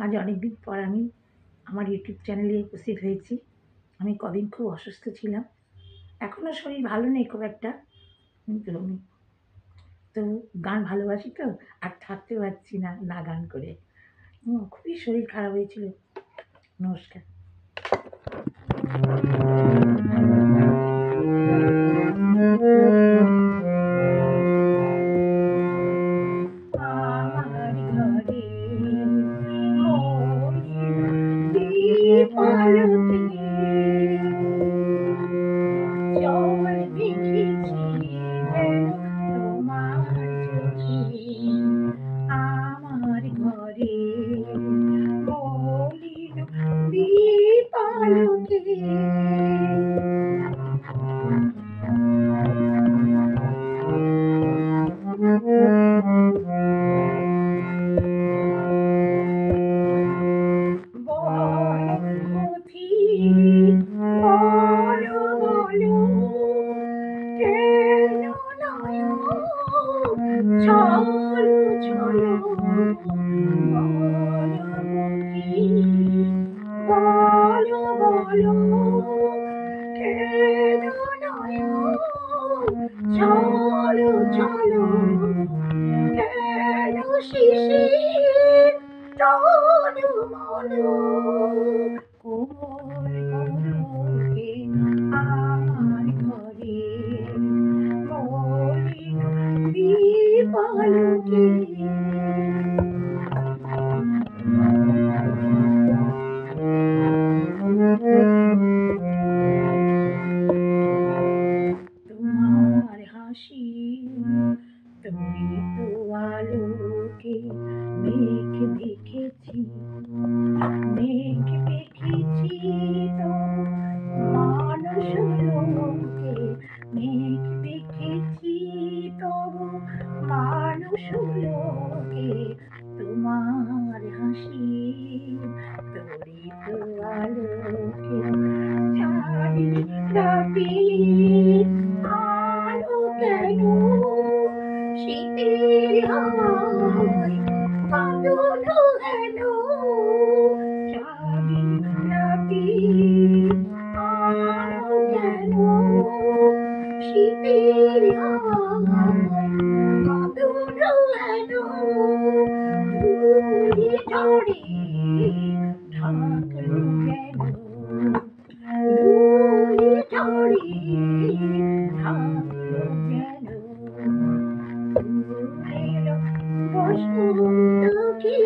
আজ অনেকদিন পর আমি আমার ইউটিউব চ্যানেলে উপস্থিত হয়েছি। আমি কদিন খুব অসুস্থ ছিলাম, এখনও শরীর ভালো নেই খুব একটা, কিন্তু আমি তো গান ভালোবাসি তো, আর থাকতে পারছি না না গান করে। খুবই শরীর খারাপ হয়েছিল। নমস্কার। আমার ঘরে পালকে জল দেখেছি যেন তোমার চোখে। আমার ঘরে মলিন দীপালোকে চলো চলো বলো বলো কেন নয়ন, চলো চলো কেন শিশির তনু মনো কোমল করুকে আমার ঘরে মলিন দীপালোকে। তোমার হাসি তড়িত আলোকে মেঘ দেখেছি, মেঘ দেখেছি তো মানস লোকে, মেঘ দেখেছি তবু মানুষ লোকে। তোমার হাসি তড়িত আলোকে সারি রাতি আলো কেন শীতের হাওয়ায় বাদল হেন, সারি রাতি আলো কেন শীতের হাওয়ায় বাদল হেন, ধুলি ঝড়ে ঢাকলো কেন, ধুলি ঝড়ে ঢাকলো কেন, ফুলের বসন্ত কি